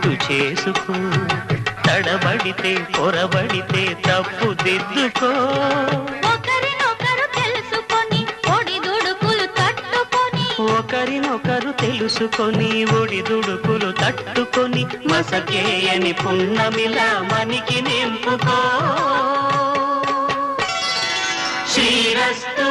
గుర్తు చేసుకో, తడబడితే పొరబడితే తప్పు దిద్దుకో. ఒకరినొకరు తెలుసుకొని ఒడిదుడుకులు తట్టుకొని, ఒకరినొకరు తెలుసుకొని ఒడిదుడుకులు తట్టుకొని, మసకేయని పున్నమిలా మనికి నింపుకో. శ్రీరస్తు.